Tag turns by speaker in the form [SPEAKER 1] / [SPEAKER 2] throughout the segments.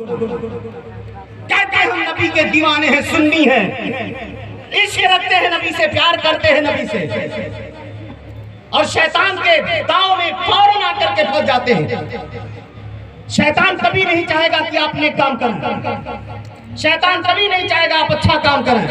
[SPEAKER 1] कहते हैं हम नबी के दीवाने हैं, सुन्नी हैं, इश्क रखते हैं नबी से, प्यार करते हैं नबी से, और शैतान के दाव में फौरन आकर के फंस जाते हैं। शैतान कभी नहीं चाहेगा कि आप नेक काम करें, शैतान कभी नहीं चाहेगा आप अच्छा काम करें,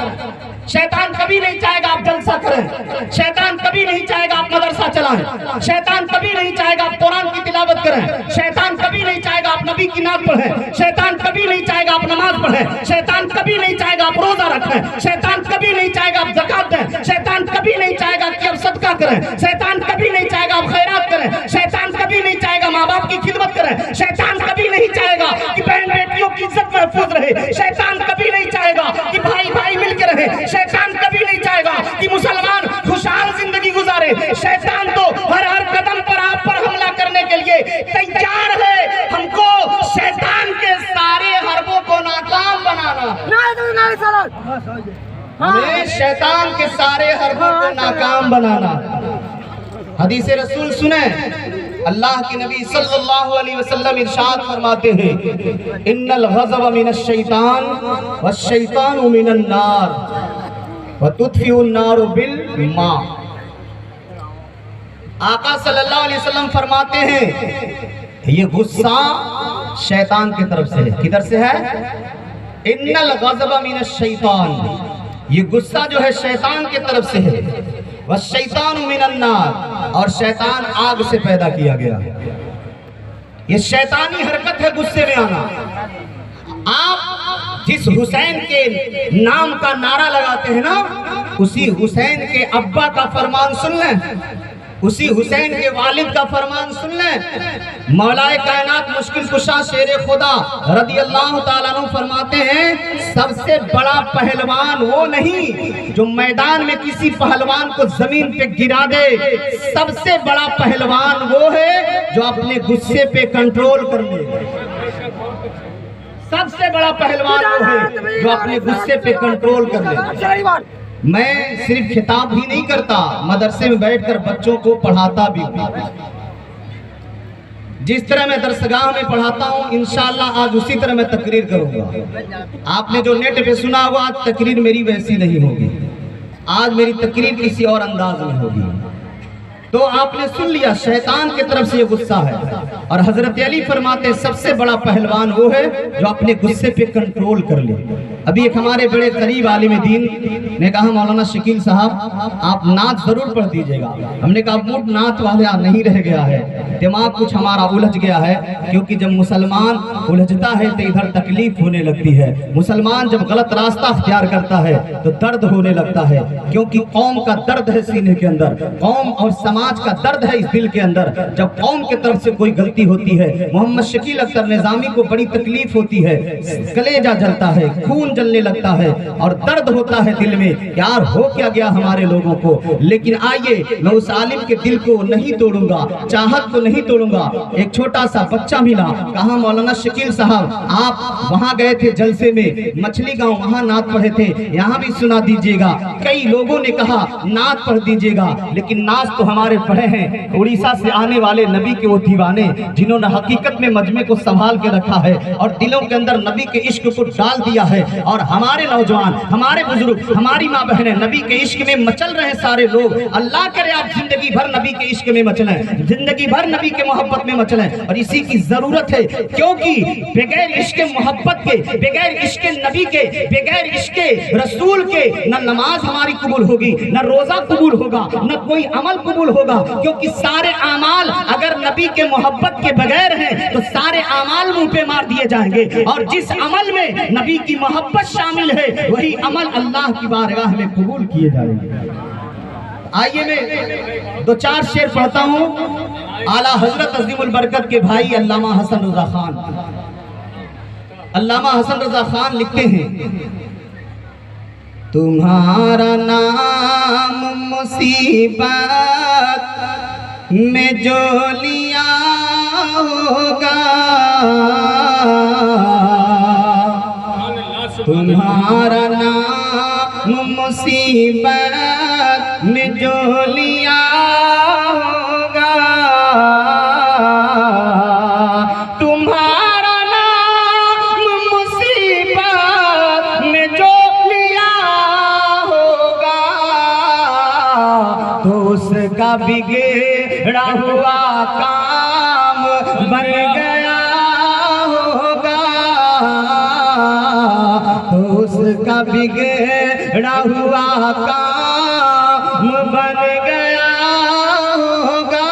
[SPEAKER 1] शैतान कभी नहीं चाहेगा आप जलसा करें, शैतान कभी नहीं चाहेगा आप मदरसा चलाएं, शैतान कभी नहीं चाहेगा आप कुरान की तिलावत करें, शैतान कभी नहीं चाहेगा आप नबी की नात पढ़ें, शैतान कभी नहीं चाहेगा आप नमाज पढ़ें, शैतान कभी नहीं चाहेगा आप रोजा रखें, शैतान कभी नहीं चाहेगा आप ज़कात दें, शैतान कभी नहीं चाहेगा कि आप सदका करें, शैतान कभी नहीं चाहेगा आप खैरात करें, शैतान कभी नहीं चाहेगा माँ बाप की खिदमत करें, शैतान कभी नहीं चाहेगा कि बहन बेटियों की इज्जत महफूज रहे, शैतान कभी नहीं चाहेगा कि भाई भाई मिलकर रहे, शैतान कभी नहीं चाहेगा कि मुसलमान खुशहाल जिंदगी गुजारे। शैतान तो हर कदम पर आप पर हमला करने के लिए तैयार है। हमको शैतान के सारे हरबों को नाकाम बनाना, हमें शैतान के सारे हरबों को नाकाम बनाना। हदीस रसूल सुने, अल्लाह के नबी सल्लल्लाहु अलैहि वसल्लम इरशाद फरमाते हैं, इन्नल गज़ब मिनश शैतान वश्शैतानु मिनन नार व तुत्फिउन नारु बिल मा। आका सल्लल्लाहु अलैहि वसल्लम फरमाते हैं, ये गुस्सा शैतान की तरफ से है। किधर से है? इन्नल गज़ब मिनश शैतान, ये गुस्सा जो है शैतान की तरफ से है। वश्शैतानु मिनन नार, और शैतान आग से पैदा किया गया। ये शैतानी हरकत है गुस्से में आना। आप जिस हुसैन के नाम का नारा लगाते हैं ना, उसी हुसैन के अब्बा का फरमान सुन लें, उसी हुसैन के वालिद का फरमान सुन लें। मौलाए कायनात मुश्किल कुशा शेर खुदा रदी अल्लाह ताला अन्हु फरमाते हैं, सबसे बड़ा पहलवान वो नहीं जो मैदान में किसी पहलवान को जमीन पे गिरा दे, सबसे बड़ा पहलवान वो है जो अपने गुस्से पे कंट्रोल कर ले। सबसे बड़ा पहलवान वो है जो अपने गुस्से पे कंट्रोल कर ले। मैं सिर्फ खिताब भी नहीं करता, मदरसे में बैठकर बच्चों को पढ़ाता भी हूँ। जिस तरह मैं दरसगाह में पढ़ाता हूँ, इंशाअल्लाह आज उसी तरह मैं तकरीर करूंगा। आपने जो नेट पे सुना होगा, आज तकरीर मेरी वैसी नहीं होगी, आज मेरी तकरीर किसी और अंदाज में होगी। तो आपने सुन लिया, शैतान की तरफ से ये गुस्सा है। और हजरत अली फरमाते, सबसे बड़ा पहलवान वो है जो अपने गुस्से पे कंट्रोल कर ले। अभी एक हमारे बड़े करीब आलिम दीन ने कहा, मौलाना शकील साहब आप नात जरूर पढ़ दीजिएगा। हमने कहा मूड नात वाले नहीं रह गया है, दिमाग कुछ हमारा उलझ गया है, क्योंकि जब मुसलमान उलझता है तो इधर तकलीफ होने लगती है। मुसलमान जब गलत रास्ता अख्तियार करता है तो दर्द होने लगता है, क्योंकि कौम का दर्द है सीने के अंदर, कौम और समाज का दर्द है इस दिल के अंदर। जब कौम की तरफ से कोई गलती होती है, मोहम्मद शकील अख्तर निजामी को बड़ी तकलीफ होती है, कलेजा जलता है, खून जलने लगता है और दर्द होता है दिल में, यार हो क्या गया हमारे लोगों को। लेकिन आइए, मैं उस आलिम के दिल को नहीं तोड़ूंगा, चाहत को नहीं तोड़ूंगा। एक छोटा सा बच्चा मिला, कहा मौलाना शकील साहब आप वहां गए थे जलसे में, मछली गांव, वहां नात पढ़े थे, यहाँ भी सुना दीजिएगा। कई लोगों ने कहा नात पढ़ दीजिएगा, लेकिन नात तो हमारे पढ़े हैं उड़ीसा से आने वाले नबी के वो दीवाने, जिन्होंने हकीकत में मजमे को संभाल के रखा है और दिलों के अंदर नबी के इश्क को डाल दिया है। और हमारे नौजवान, हमारे बुजुर्ग, हमारी माँ बहनें नबी के इश्क में मचल रहे सारे लोग। अल्लाह करे आप जिंदगी भर नबी के इश्क में मचलें, जिंदगी भर नबी के मोहब्बत में मचलें, और इसी की जरूरत है। क्योंकि बगैर इश्क मोहब्बत के, बगैर इश्क नबी के, बगैर इश्क रसूल के न नमाज हमारी कबूल होगी, न रोजा कबूल होगा, न कोई अमल कबूल होगा। क्योंकि सारे अमाल अगर नबी के मोहब्बत के बगैर हैं तो सारे अमाल मुंह पे मार दिए जाएंगे, और जिस अमल में नबी की मोहब्बत शामिल है वही अमल अल्लाह की बारगाह में कबूल किए जाएंगे। आइए मैं दो चार शेर पढ़ता हूँ। आला हजरत अज़ीमुल बरकत के भाई अल्लामा हसन रज़ा खान, अल्लामा हसन रज़ा खान लिखते हैं, तुम्हारा नाम मुसीबत में जो लिया होगा, तुम्हारा नाम मुसीबत में जो लिया होगा, तुम्हारा नाम उसका बिगड़ा हुआ काम बन गया होगा, तो उसका बिगड़ा हुआ काम बन गया होगा।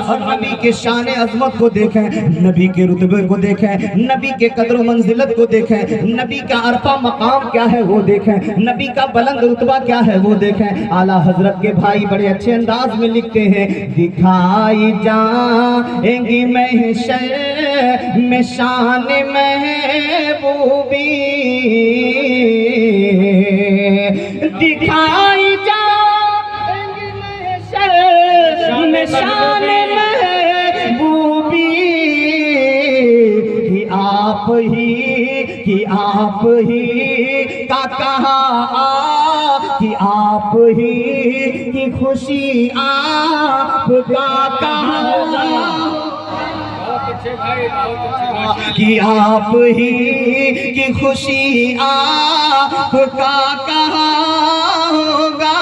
[SPEAKER 1] और नबी के शान अजमत को देखें, नबी के रुतबे को देखें, नबी के कदर मंजिलत को देखें, नबी का अरफा मकाम क्या है वो देखें, नबी का बुलंद रुतबा क्या है वो देखें। आला हजरत के भाई बड़े अच्छे अंदाज में लिखते हैं, दिखाई जाएंगी महशर में शान महबूबी, दिखाई जाएंगी महशर में शान आप ही का कहा कि आप ही की खुशी आपका कहा कि आप ही की खुशी आपका कहा होगा।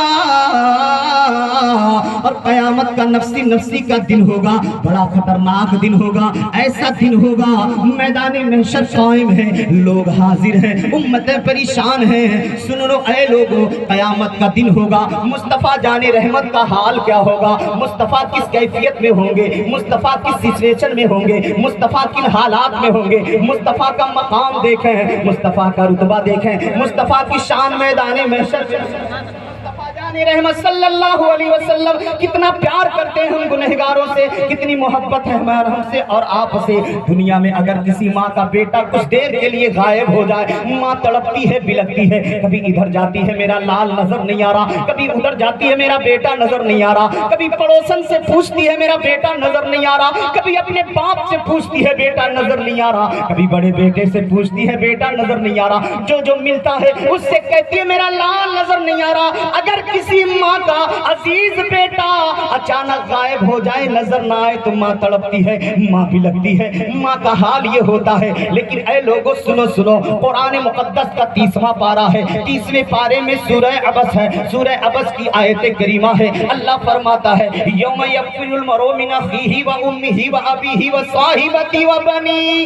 [SPEAKER 1] और कयामत का नफ्सी नफ्सी का दिन होगा, बड़ा खतरनाक दिन होगा। ऐसा दिन होगा मैदान महशर कायम है, लोग हाजिर हैं, उम्मतें परेशान हैं। सुन लो ऐ लोगों, कयामत का दिन होगा। मुस्तफ़ा जाने रहमत का हाल क्या होगा, मुस्तफ़ा किस कैफियत में होंगे, मुस्तफ़ा किस सिचुएशन में होंगे, मुस्तफ़ा किन हालात में होंगे। मुस्तफ़ा का मकाम देखें, मुस्तफ़ा का रुतबा देखें, मुस्तफ़ा की शान मैदान महशर। रहमत सल्लल्लाहु अलैहि वसल्लम कितना प्यार करते हैं हम गुनहगारों से, कितनी मोहब्बत है हमारे हमसे और आप से। दुनिया में अगर किसी माँ का बेटा कुछ देर के लिए गायब हो जाए, माँ तड़पती है, बिलखती है। कभी इधर जाती है मेरा लाल नजर नहीं आ रहा, कभी उधर जाती है मेरा बेटा नजर नहीं आ रहा, कभी पड़ोसन से पूछती है मेरा बेटा नजर नहीं आ रहा, कभी अपने बाप से पूछती है बेटा नजर नहीं आ रहा, कभी बड़े बेटे से पूछती है बेटा नजर नहीं आ रहा। जो जो मिलता है उससे कहती है मेरा लाल नजर नहीं आ रहा। अगर किसी माँ का अजीज बेटा अचानक गायब हो जाए, नजर ना आए, तो माँ तड़पती है, माँ भी लगती है, माँ का हाल ये होता है। लेकिन ऐ लोगों सुनो सुनो, कुरान मुकद्दस का 30वां पारा है, 30वें पारे में सूरह अबस है, सूरह अबस की आयत करीमा है। अल्लाह फरमाता है यौम यफ़िरुल मरउ मिन अख़ीही व उम्मिही व अबीही व साहिबती व बनी।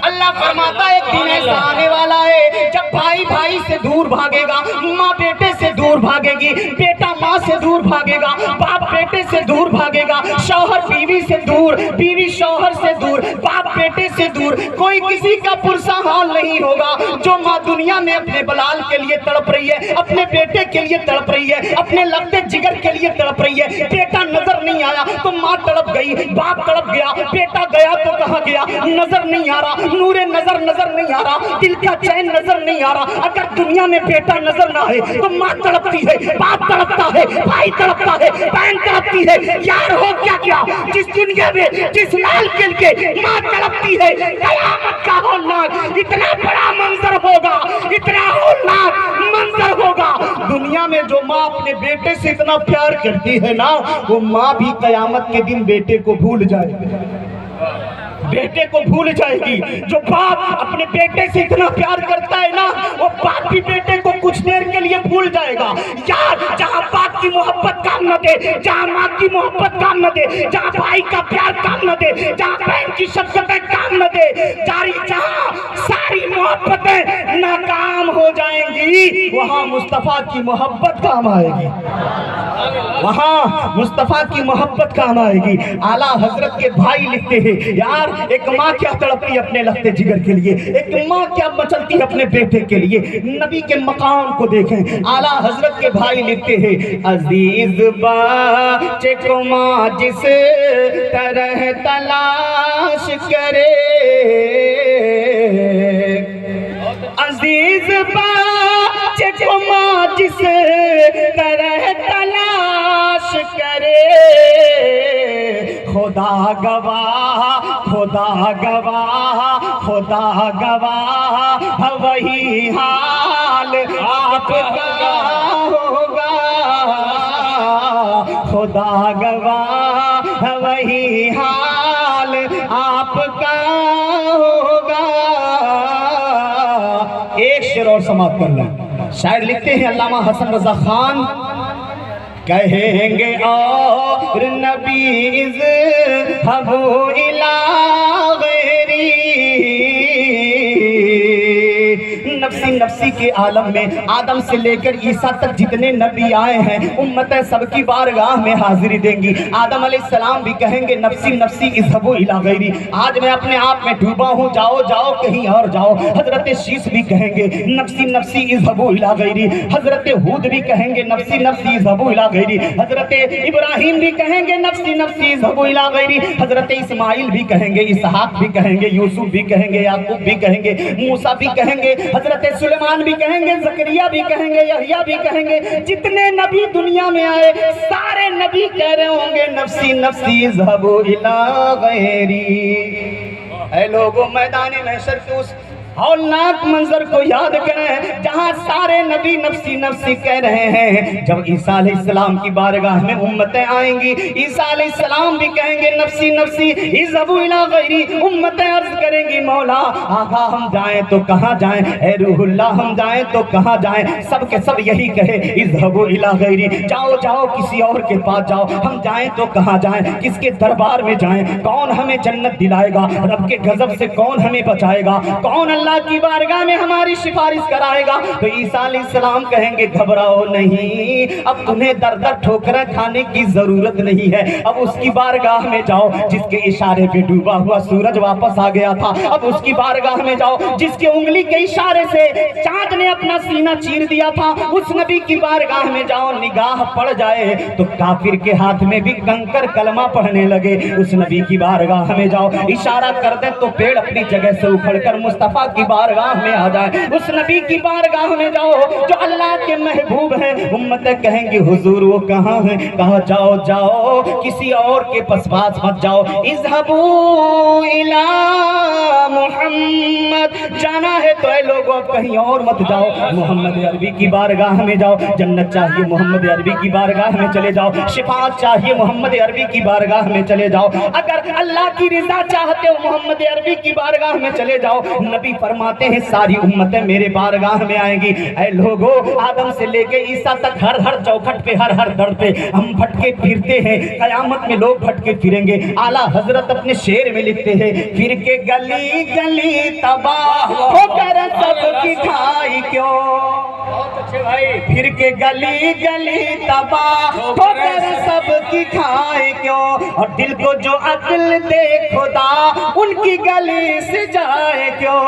[SPEAKER 1] अल्लाह फरमाता है एक दिन ऐसा आने वाला है जब भाई भाई से दूर भागेगा, माँ बेटे से दूर भागेगी, बेटा माँ से दूर भागेगा, बाप बेटे से दूर भागेगा, शौहर बीवी से दूर, बीवी शौहर से दूर, बाप बेटे से दूर। कोई किसी का पुरसा हाल नहीं होगा। जो माँ दुनिया में अपने बलाल के लिए तड़प रही है, अपने बेटे के लिए तड़प रही है, अपने लगते जिगर के लिए तड़प रही है, बेटा नजर नहीं आया तो माँ तड़प गई, बाप तड़प गया, बेटा गया तो कहाँ गया, नजर नहीं आ रहा, नूरे नजर नजर नहीं आ रहा, दिल का चैन नजर नहीं आ रहा। अगर दुनिया में बेटा नजर ना आए तो माँ तड़पती है, बाप तड़पता है, भाई तड़पता है, बहन तड़पती है। यार हो क्या क्या, जिस दुनिया में जिस लाल के लिए माँ तड़पती है, कयामत का होलनाक इतना बड़ा मंजर होगा, इतना होलनाक मंजर होगा। दुनिया में जो माँ अपने बेटे से इतना प्यार करती है ना, वो माँ भी कयामत के दिन बेटे को भूल जाएगी, बेटे को भूल जाएगी। जो बाप अपने बेटे से इतना प्यार करता है ना, वो बाप भी बेटे को कुछ देर के लिए भूल जाएगा। यार जहाँ बाप की मोहब्बत काम न दे, जहाँ माँ की मोहब्बत काम न दे, जहाँ भाई का प्यार काम न दे, जहाँ बहन की शफ़क़त काम न दे, जहाँ सारी मोहब्बतें नाकाम हो जाएंगी, वहाँ मुस्तफ़ा की मोहब्बत काम आएगी, वहाँ मुस्तफ़ा की मोहब्बत काम आएगी। आला हजरत के भाई लिखते हैं, यार एक माँ क्या तड़पती है अपने लगते जिगर के लिए, एक माँ क्या मचलती है अपने बेटे के लिए। नबी के मकाम को देखें। आला हजरत के भाई लिखते हैं, अजीज बच्चे को माँ जिस तरह तलाश करे, अजीज बच्चे को माँ जिस तरह तलाश करे, खुदा गवाह, खुदा गवाह, खुदा गवाह, वही हाल आपका होगा, खुदा गवाह, वही हाल आपका होगा। एक शेर और समाप्त करना। शायर लिखते हैं अल्लामा हसन रजा खान, कहेंगे और नबी इज़हबू इला गैरी। नफ्सी नफ्सी के आलम में आदम से लेकर ईसा तक जितने नबी आए हैं उम्मतें सबकी बारगाह में हाजिरी देंगी। आदम अलैहिस्सलाम भी कहेंगे नफ्सी नफ्सी इज़हबू इला गैरी, आज मैं अपने आप में डूबा हूँ, जाओ जाओ कहीं और जाओ। हजरत शीश भी कहेंगे नफ्सी नफ्सी इज़हबू इला गैरी। हजरत हूद भी कहेंगे नफ्सी नफ्सी इज़हबू इला गैरी। हजरत इब्राहिम भी कहेंगे नफ्सी नफ्सी इज़हबू इला गैरी। हजरत इस्माइल भी कहेंगे, इसहाक भी कहेंगे, यूसुफ भी कहेंगे, याकूब भी कहेंगे, मूसा भी कहेंगे, हजरत सुलेमान भी कहेंगे, जकरिया भी कहेंगे, यहया भी कहेंगे। जितने नबी दुनिया में आए सारे नबी कह रहे होंगे नफ्सी नफ्सी इज़हबू इला गैरी। ऐ लोगों, मैदान महशर के उस हौलनाक मंजर को याद करें जहां सारे नबी नफ्सी नफ्सी कह रहे हैं। जब ईसा अलैहिस्सलाम की बारगाह में उम्मतें आएंगी, ईसा अलैहिस्सलाम भी कहेंगे नफ्सी नफ्सी इज़हबू इला गैरी। उम्मतें अर्ज करेंगी मौला आका हम जाएं तो कहां जाएं, ऐ रूहुल्लाह हम जाएं तो कहां जाएं। सब के सब यही कहे इज़हबू इला गैरी, जाओ जाओ किसी और के पास जाओ। हम जाएं तो कहां जाएं, किसके दरबार में जाएं, कौन हमें जन्नत दिलाएगा, रब के गजब से कौन हमें बचाएगा, कौन अल्लाह की बारगाह में हमारी सिफारिश कराएगा। तो ईसा अलैहिस्सलाम कहेंगे घबराओ नहीं, अब तुम्हें दर दर ठोकरें खाने की जरूरत नहीं है। अब उसकी बारगाह में जाओ जिसके इशारे पे डूबा हुआ सूरज वापस आ गया था। अब उसकी बारगाह में जाओ जिसके उंगली के इशारे से चांद ने अपना सीना चीर दिया था। उस नबी की बारगाह में जाओ, निगाह पड़ जाए तो काफिर के हाथ में भी कंकर कलमा पढ़ने लगे। उस नबी की बारगाह में जाओ, इशारा कर दे तो पेड़ अपनी जगह से उखड़कर मुस्तफा की बारगाह में आ जाए। उस नबी की बारगाह में जाओ जो अल्लाह के महबूब हैं। उम्मतें कहेंगी हुजूर वो कहाँ है, कहा जाओ जाओ किसी और के पास मत जाओ। इज़हबू इला मुहम्मद, जाना है तो ऐ लोगों कहीं और मत जाओ, मोहम्मद अरबी की बारगाह में जाओ। जन्नत चाहिए मोहम्मद अरबी की बारगाह में चले जाओ, शिफाअत चाहिए मोहम्मद अरबी की बारगाह में चले जाओ। अगर अल्लाह की रिजा चाहते हो मोहम्मद अरबी की बारगाह में चले जाओ। नबी फरमाते हैं सारी उम्मतें मेरे बारगाह में आएंगी। ऐ लोगों, आदम से लेके ईसा तक हर हर चौखट पे हर हर दर पे हम भटके फिरते हैं। कयामत में लोग भटके फिरेंगे। आला हजरत अपने शेर में लिखते हैं फिर के गली गली तबाह होकर सबकी खाई क्यों, फिर के गली गली तबाह होकर सबकी खाए क्यों। और दिल को जो अक्ल दे खुदा उनकी गली से जाए क्यों।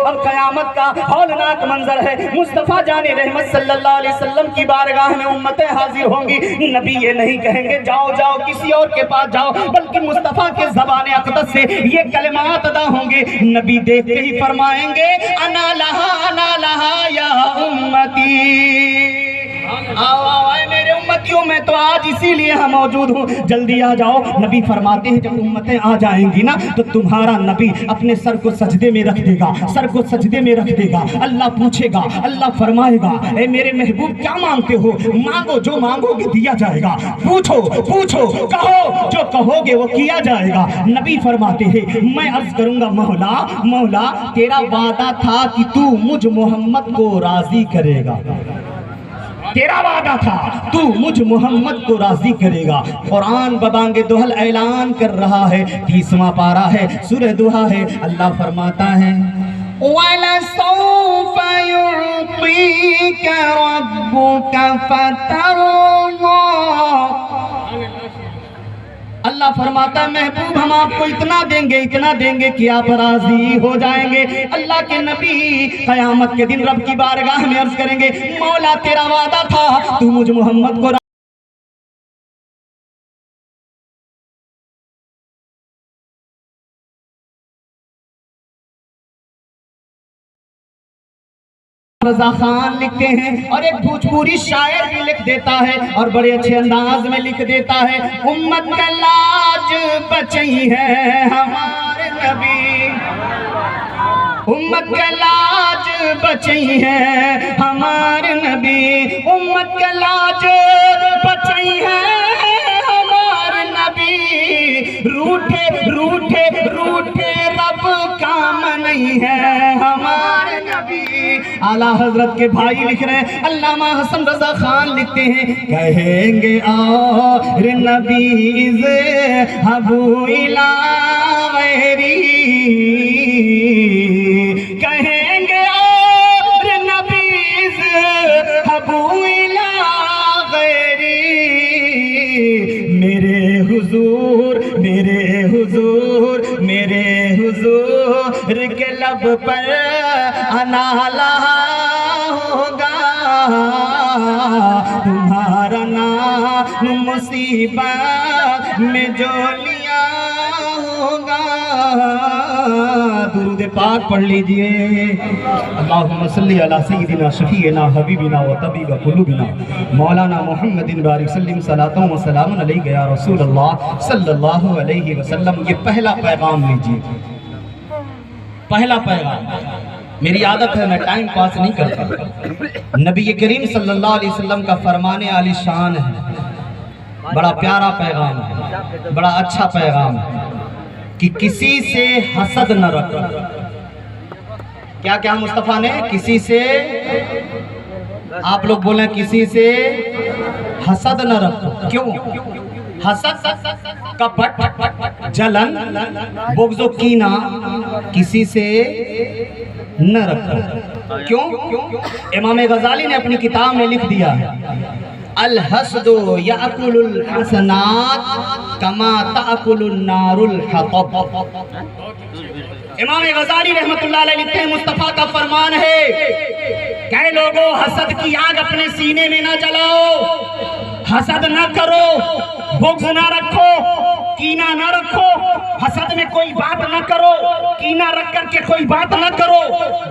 [SPEAKER 1] अब कयामत का हौलनाक मंजर है। मुस्तफा जाने रहमत सल्लल्लाहु अलैहि वसल्लम की बारगाह में उम्मतें हाजिर होंगी। नबी ये नहीं कहेंगे जाओ जाओ किसी और के पास जाओ, बल्कि मुस्तफा के ज़बान अक़दस से ये कलिमात अदा होंगे। नबी देखते ही फरमाएंगे अना लहा या उम्मती, आओ आओ मेरे उम्मतियों में तो आज इसीलिए हम मौजूद हूँ, जल्दी आ जाओ। नबी फरमाते हैं जब उम्मतें आ जाएंगी ना तो तुम्हारा नबी अपने सर को सजदे में रख देगा, सर को सजदे में रख देगा। अल्लाह पूछेगा, अल्लाह फरमाएगा ए मेरे महबूब क्या मांगते हो, मांगो जो मांगोगे दिया जाएगा, पूछो पूछो कहो जो कहोगे वो किया जाएगा। नबी फरमाते हैं मैं अर्ज करूंगा मौला मौला तेरा वादा था कि तू मुझ मोहम्मद को राजी करेगा, तेरा वादा था तू मुझ मोहम्मद को राजी करेगा। कुरान बबांगे दोहल ऐलान कर रहा है, 30वां पारा है, सूरह दुहा है। अल्लाह फरमाता है वलसौफ़ युअतीका रब्बुका फतरज़ा। अल्लाह फरमाता है महबूब हम आपको इतना देंगे कि आप राजी हो जाएंगे। अल्लाह के नबी क़यामत के दिन रब की बारगाह में अर्ज करेंगे मौला तेरा वादा था तू मुझ मोहम्मद को रज़ा खान लिखते हैं और एक भोजपुरी शायर भी लिख देता है और बड़े अच्छे अंदाज में लिख देता है उम्मत का लाज बचई है हमारे नबी, उम्मत का लाज बचई है हमारे नबी, उम्मत का लाज बचई है हमारे नबी। रूठे रूठे रूठे रब काम नहीं है हमारे नबी। नबी। आला हजरत के भाई लिख रहे हैं, अल्लामा हसन रजा खान लिखते हैं, कहेंगे और नबीज़ हबू इला गैरी, कहेंगे और नबीज़ हबू इला गैरी, मेरे हुजूर मेरे हुजूर मेरे हुजूर के लब पर अनाला होगा, तुम्हारा नाम मुसीबत में जो लिया होगा। दुरूद पाक पढ़ लीजिए। अल्लाहुम्मा सल्ली अला सय्यिदिना शफीना हबीबिना व तबीब कुलूबिना मौलाना मुहम्मदिन बारिक सल्लिम सलातों व सलामुन अलैका या रसूल अल्लाह सल्लल्लाहु अलैहि वसल्लम। ये पहला पैगाम लीजिए, पहला पैगाम। मेरी आदत है, मैं टाइम पास नहीं करता। नबी करीम सल्लल्लाहु अलैहि वसल्लम का फरमाने आली शान है, बड़ा प्यारा पैगाम है, बड़ा अच्छा पैगाम है कि किसी से हसद न रखो। क्या क्या मुस्तफ़ा ने, किसी से, आप लोग बोले किसी से हसद न रखो। क्यों? हसद, कपट, जलन, बुग़्ज़ो कीना किसी से न रखो। क्यों? इमाम गज़ाली ने अपनी किताब में लिख दिया है, अल हसदु याकुलुल हसनात कमा ताकुलुन नारुल हतब। इमाम गज़ाली रहमतुल्लाह अलैह लिखते हैं, मुस्तफ़ा का फरमान है, कई लोगों हसद की आग अपने सीने में ना जलाओ, हसद ना करो, बुग़्ज़ ना रखो, कीना ना रखो, हसद में कोई बात ना करो, कीना रख करके कोई बात ना करो,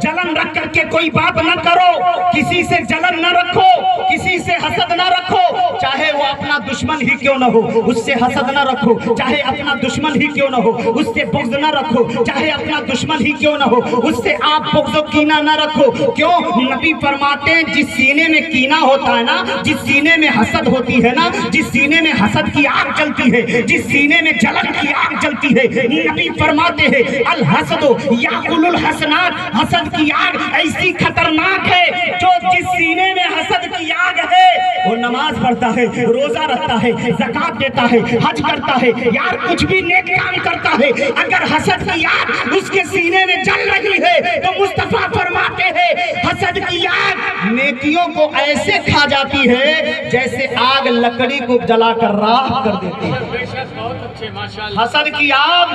[SPEAKER 1] जलन रख करके कोई बात ना करो, किसी से जलन ना रखो, किसी से हसद ना रखो, चाहे वो अपना दुश्मन ही क्यों ना हो, उससे हसद ना रखो, चाहे अपना दुश्मन ही क्यों ना हो, उससे बुग़्ज़ ना रखो, चाहे अपना दुश्मन ही क्यों ना हो, उससे आप बुग़्ज़ कीना ना रखो। क्यों? नबी फरमाते हैं, जिस सीने में कीना होता है ना, जिस सीने में हसद होती है ना, जिस सीने में हसद की आग जलती है, जिस सीने में जलन की आग जलती है, नबी फरमाते हैं, अल हसदु याकुलुल हसनात, हसद की आग ऐसी खतरनाक है, जो जिस सीने में हसद की आग है वो नमाज पढ़ता है, रोजा रखता है, ज़कात देता है, हज करता है, यार कुछ भी नेक काम करता है, अगर हसद की आग उसके सीने में जल रही है तो मुस्तफा फरमाते हैं, हसद की आग नेकियों को ऐसे खा जाती है जैसे आग लकड़ी को जलाकर राख कर देती है। हसद की आग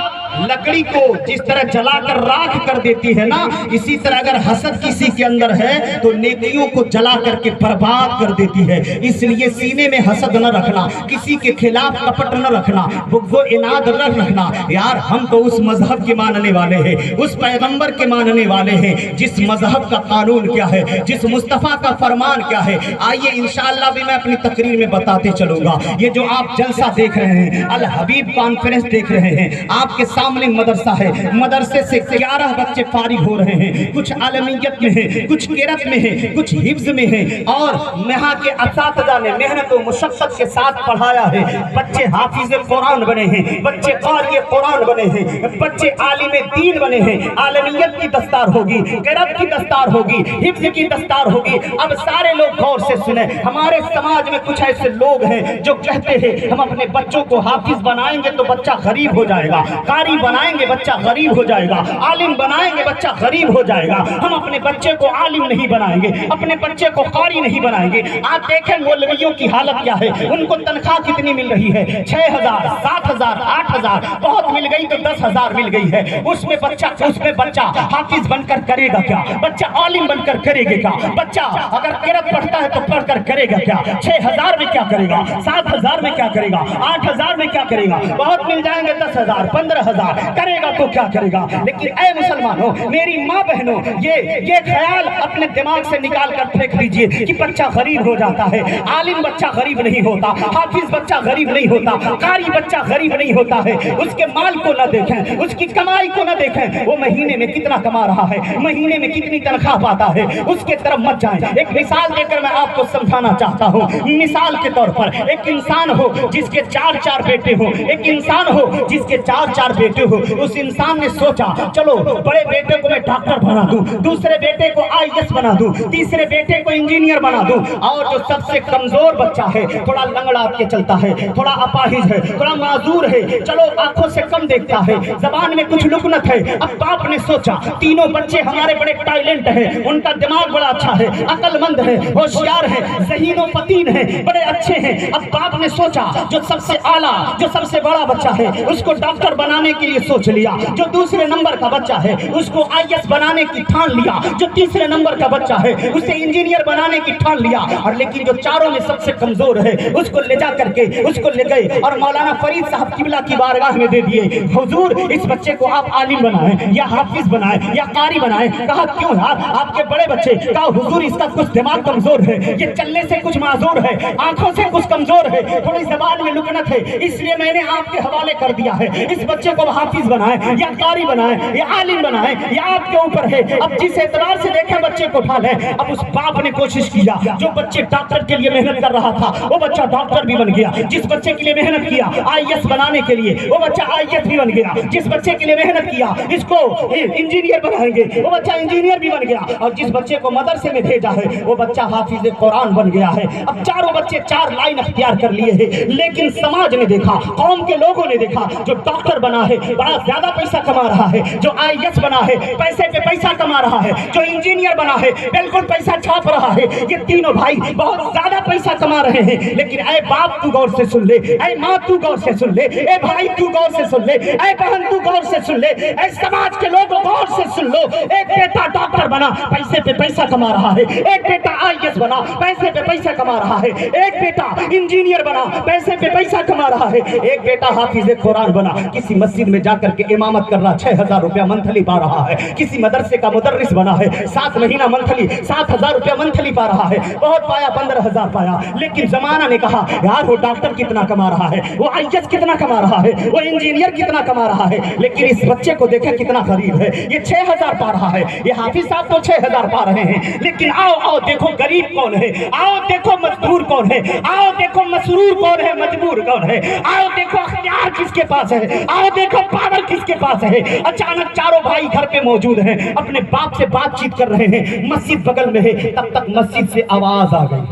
[SPEAKER 1] लकड़ी को जिस तरह जलाकर राख कर देती है ना, इसी तरह अगर हसद किसी के अंदर है तो नेकियों को जला करके बर्बाद कर देती है। इसलिए सीने में हसद न रखना, किसी के खिलाफ कपट न रखना, बुग़्ज़ो इनाद न रखना। यार हम तो उस मजहब के मानने वाले हैं, उस पैगंबर के मानने वाले हैं, जिस मजहब का कानून क्या है, जिस मुस्तफ़ा का फरमान क्या है। आइए इंशाअल्लाह भी मैं अपनी तकरीर में बताते चलूंगा। ये जो आप जलसा देख रहे हैं, अल हबीब कॉन्फ्रेंस देख रहे हैं, आपके सामने मदरसा है, मदरसे से 11 बच्चे फारिग हो रहे हैं, कुछ आलमियत में है, कुछ किरत में है, कुछ हिफ्ज में है, और यहाँ के असातिज़ा ने मेहनत और मुशक्क़त के साथ पढ़ाया है। बच्चे हाफिज़ कुरान बने हैं, बच्चे क़ारी कुरान बने हैं, बच्चे आलिम दीन बने हैं। आलमियत की दस्तार होगी, किरत की दस्तार होगी, हिफ्ज की दस्तार होगी। अब सारे लोग गौर से सुने, हमारे समाज में कुछ ऐसे लोग हैं जो कहते हैं हम अपने बच्चों को हाफिज बनाएंगे तो बच्चा गरीब हो जाएगा, कारी बनाएंगे बच्चा गरीब हो जाएगा, आलिम बनाएंगे बच्चा गरीब हो जाएगा। हम अपने बच्चे को आलिम नहीं बनाएंगे, अपने बच्चे को कारी नहीं बनाएंगे। आप देखें मौलवियों की हालत क्या है, उनको तनख्वाह कितनी मिल रही है, 6,000, 7,000, 8,000, बहुत मिल गई तो 10,000 मिल गई है। उसमें बच्चा हाफिज बनकर करेगा क्या, बच्चा आलिम बनकर करेगा क्या, बच्चा अगर किरत पढ़ता है तो पढ़कर करेगा क्या, 6,000 में क्या करेगा, 7,000 में क्या करेगा, 8,000 में क्या करेगा, बहुत मिल जाएंगे 10,000, 15,000 करेगा तो क्या करेगा। लेकिन ऐ मुसलमानों, मेरी माँ बहनों, ये ख्याल अपने दिमाग से निकाल कर फेंक दीजिए कि बच्चा गरीब हो जाता है,
[SPEAKER 2] आलिम बच्चा गरीब नहीं होता, हाफिज बच्चा गरीब नहीं होता, कारी बच्चा गरीब नहीं होता है। उसके माल को न देखें, उसकी कमाई को न देखें, वो महीने में कितना कमा रहा है, महीने में कितनी तनख्वाह पाता है, उसके तरफ मत जाएं। एक मिसाल देकर मैं आपको समझाना चाहता हूँ। मिसाल के तौर पर एक इंसान हो जिसके चार बेटे हो, एक इंसान हो जिसके चार बेटे हो। उस इंसान ने सोचा चलो बड़े बेटे को मैं डॉक्टर बना दूं, दूसरे बेटे को IAS बना दूं, तीसरे बेटे को इंजीनियर बना दूं, और जो सबसे कमजोर बच्चा है, थोड़ा लंगड़ा के चलता है, थोड़ा अपाहिज है, थोड़ा माजूर है, चलो आंखों से कम देखता है, जबान में कुछ लुकनत है। अब बाप ने सोचा तीनों बच्चे हमारे बड़े टैलेंट है, उनका दिमाग बड़ा अच्छा है, अकलमंद है, होशियार है, ज़हीनो फतीन है, बड़े अच्छे हैं। अब बाप ने सोचा जो सबसे आला, जो सबसे बड़ा बच्चा है उसको डॉक्टर बनाने के लिए सोच लिया, जो दूसरे नंबर का बच्चा है उसको IAS बनाने की ठान लिया, जो तीसरे नंबर का बच्चा है उसे इंजीनियर बनाने की ठान लिया। और लेकिन जो चारों में सबसे कमजोर है उसको ले जा करके उसको ले गए और मौलाना फरीद साहब किबला की बारगाह में दे दिए। हुजूर इस बच्चे को आप आलिम बनाएं या हाफिज बनाएं या कारी बनाएं। कहा क्यों यार, आपके बड़े बच्चे? कहा हुजूर इसका कुछ दिमाग कमजोर है, ये चलने से कुछ माजूर है, आंखों से कुछ कमजोर है, थोड़ी जबान में लुकनत है, इसलिए मैंने आपके हवाले कर दिया है। इस बच्चे को हाफिज बनाएं या कारी बनाएं या आलिम बनाएं, या आपके ऊपर है। अब जिस एतबार से देखें बच्चे को ढाल है। अब उस बाप ने कोशिश किया, जो बच्चे डॉक्टर के लिए मेहनत कर रहा था वो बच्चा डॉक्टर भी बन गया, जिस बच्चे के लिए मेहनत किया IAS बनाने के लिए वो बच्चा IAS भी बन गया, जिस बच्चे के लिए मेहनत किया इसको इंजीनियर बनाएंगे वो बच्चा इंजीनियर भी बन गया, और जिस बच्चे को मदरसे में भेजा है वो बच्चा हाफिज कुरान बन गया है। अब चारों बच्चे चार लाइन अख्तियार कर लिए हैं, लेकिन समाज ने देखा, कौम के लोगों ने देखा, जो डॉक्टर बना है बड़ा ज्यादा पैसा कमा रहा है, जो IAS बना है पैसे पे पैसा कमा रहा है, जो इंजीनियर बना है बिल्कुल पैसा छाप रहा है। ये तीनों भाई बहुत ज्यादा पैसा कमा रहे हैं। लेकिन ऐ बाप तू गौर से सुन ले, ऐ माँ तू गौर से सुन ले, ऐ भाई तू गौर से सुन ले, ऐ बहन तू गौर से सुन ले, ऐ समाज के लोग गौर से सुन लो। एक बेटा डॉक्टर बना पैसे पे पैसा कमा रहा है, एक बेटा IAS बना पैसे पे पैसा कमा रहा है, एक बेटा इंजीनियर बना पैसे पे पैसा कमा रहा है, एक बेटा हाफिज कुरान बना किसी मस्जिद में जाकर के इमामत कर रहा, 6,000 रुपया मंथली पा रहा है, किसी मदरसे का मुदर्रिस बना है, 7 महीना मंथली 7,000 रुपया मंथली पा रहा है, बहुत पाया 15,000 पाया। लेकिन जमाना ने कहा यार वो डॉक्टर कितना कमा रहा है, वो IAS कितना कमा रहा है, वो इंजीनियर कितना कमा रहा है, लेकिन इस बच्चे को देखें कितना गरीब है, ये 6,000 पा रहा है, ये हाफिज साहब तो 6,000 पा रहे हैं। लेकिन आओ आओ देखो गरीब कौन है, आओ देखो मजदूर कौन है, आओ देखो मसरूर कौन है, मजबूर कौन है, आओ देखो अख्तियार किसके पास है, आओ देखो पावर किसके पास है। अचानक चारों भाई घर पे मौजूद हैं, अपने बाप से बातचीत कर रहे हैं, मस्जिद बगल में है। तब तक मस्जिद से आवाज आ गई,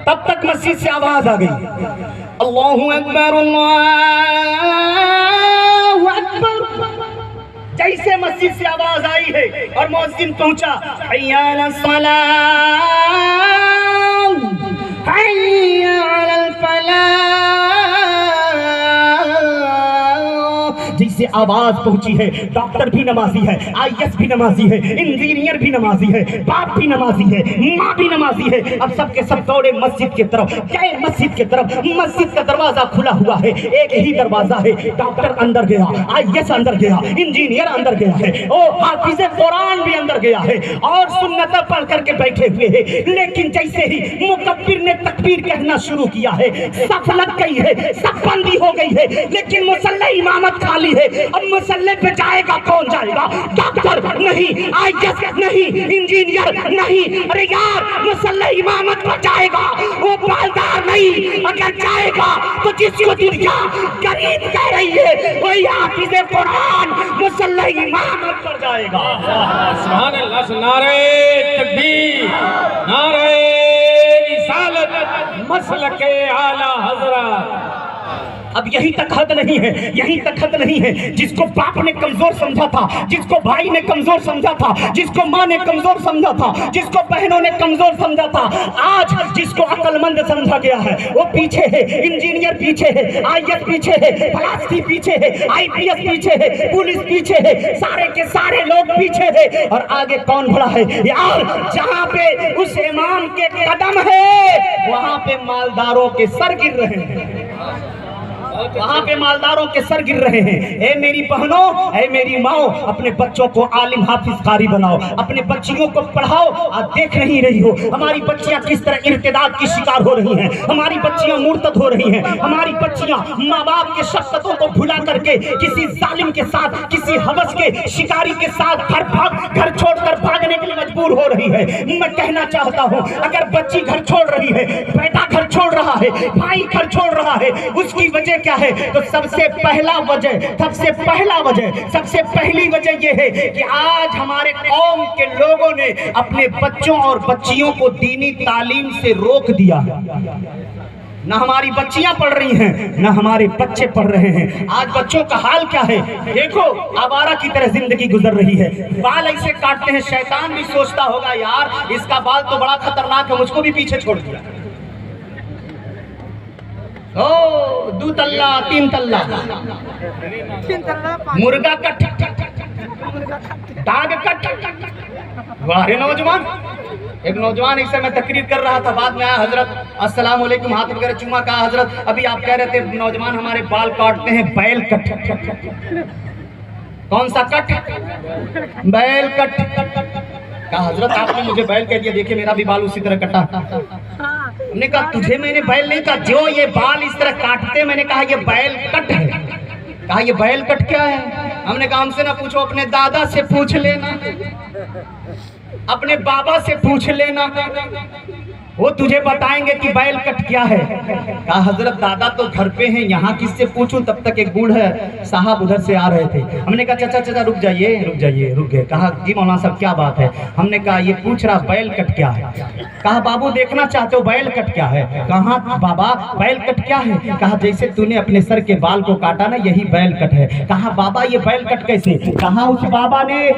[SPEAKER 2] तब तक मस्जिद से आवाज आ गई, अल्लाहु अकबर अल्लाहु अकबर। जैसे मस्जिद से आवाज आई है और मुअज्जिन पहुंचा, हय्या अलस सलाह हय्या अलल फलाह। जैसे आवाज पहुंची है, डॉक्टर भी नमाजी है, IAS भी नमाजी है, इंजीनियर भी नमाजी है, बाप भी नमाजी है, माँ भी नमाजी है। अब सबके सब दौड़े मस्जिद की तरफ, गए मस्जिद की तरफ। मस्जिद का दरवाजा खुला हुआ है, एक ही दरवाजा है, डॉक्टर अंदर गया, IAS अंदर गया, इंजीनियर अंदर गया है, ओ हाफिज कुरान भी अंदर गया है और सुन्नत पढ़ करके बैठे हुए हैं। लेकिन जैसे ही मुकब्बिर ने तकबीर कहना शुरू किया है, सफ लग गई है, सफ बंदी हो गई है, लेकिन मुसल्ले इमामत खाली है। अब मुसल्ले पे जाएगा कौन जाएगा? डॉक्टर नहीं, IAS नहीं, इंजीनियर नहीं। अरे यार मुसल्ले इमामत पर जाएगा, वो मालदार नहीं। अगर जाएगा तो जिसको दुनिया गरीब कह रही है वही हाफिज कुरान मुसल्ले इमामत पर जाएगा।
[SPEAKER 3] सुभान अल्लाह, नारे तकबीर, नारे रिसालत, मसलके आला हज़रत।
[SPEAKER 2] अब यही तक हद नहीं है, यही तक हद नहीं है। जिसको बाप ने कमजोर समझा था, जिसको भाई ने कमजोर समझा था, जिसको माँ ने कमजोर समझा था, जिसको बहनों ने कमजोर समझा था, आज जिसको अक्लमंद समझा गया है वो पीछे है। इंजीनियर पीछे है, IAS पीछे है, पलासी पीछे है, IPS पीछे है, पुलिस पीछे है, सारे के सारे लोग पीछे है। और आगे कौन खड़ा है यार? जहाँ पे उस इमाम के कदम है वहां पे मालदारों के सर गिर रहे हैं। वहाँ पे मालदारों के सर गिर रहे हैं। ए मेरी बहनों, ए मेरी माओ, अपने बच्चों को आलिम हाफिज कारी बनाओ, अपने बच्चियों को पढ़ाओ। आज देख नहीं रही हो हमारी बच्चियां किस तरह इर्तिदाद की शिकार हो रही हैं, हमारी बच्चियां मुर्तद हो रही हैं, हमारी बच्चियां माँ बाप के शफ़क़तों को भुला करके किसी जालिम के साथ, किसी हवस के शिकारी के साथ घर छोड़कर भागने के लिए मजबूर हो रही है। मैं कहना चाहता हूँ, अगर बच्ची घर छोड़ रही है, बेटा घर छोड़ रहा है, भाई घर छोड़ रहा है, उसकी वजह क्या है? तो सबसे पहली वजह यह है कि आज हमारे कौम के लोगों ने अपने बच्चों और बच्चियों को दीनी तालीम से रोक दिया। ना हमारी बच्चियां पढ़ रही हैं, ना हमारे बच्चे पढ़ रहे हैं। आज बच्चों का हाल क्या है? देखो, आवारा की तरह जिंदगी गुजर रही है। बाल ऐसे काटते हैं, शैतान भी सोचता होगा यार इसका बाल तो बड़ा खतरनाक है, मुझको भी पीछे छोड़ दिया। ओ 2 तल्ला 3 तल्ला मुर्गा कट, दाग कट। वाह रे नौजवान। एक नौजवान एक समय तकरीर कर रहा था, बाद में आया, हजरत अस्सलाम वालेकुम, हाथ वगैरह चुमा, कहा हजरत अभी आप कह रहे थे नौजवान हमारे बाल काटते हैं, बैल कट। कौन सा कट? बैल कट। कहा हजरत आपने मुझे बैल कह दिया, देखिए मेरा भी बाल उसी तरह कटा। हमने कहा तुझे मैंने बैल नहीं कहा, जो ये बाल इस तरह काटते, मैंने कहा ये बैल कट है। कहा ये बैल कट क्या है? हमने कहा हमसे ना पूछो, अपने दादा से पूछ लेना, अपने बाबा से पूछ लेना, वो तुझे बताएंगे कि बैल कट क्या है। कहा हजरत दादा तो घर पे हैं, यहाँ किससे पूछूं? तब तक एक बूढ़े साहब उधर से आ रहे थे। हमने कहा चाचा रुक जाइए। रुक गए। कहा जी मौलाना साहब क्या बात है? हमने कहा ये पूछ रहा बैल कट क्या है। कहा बाबू देखना चाहते हो बैल कट क्या है? कहा बाबा बैल कट क्या है? कहा जैसे तूने अपने सर के बाल को काटा ना, यही बैल कट है। कहा बाबा ये बैल कट कैसे? कहा उस बाबा ने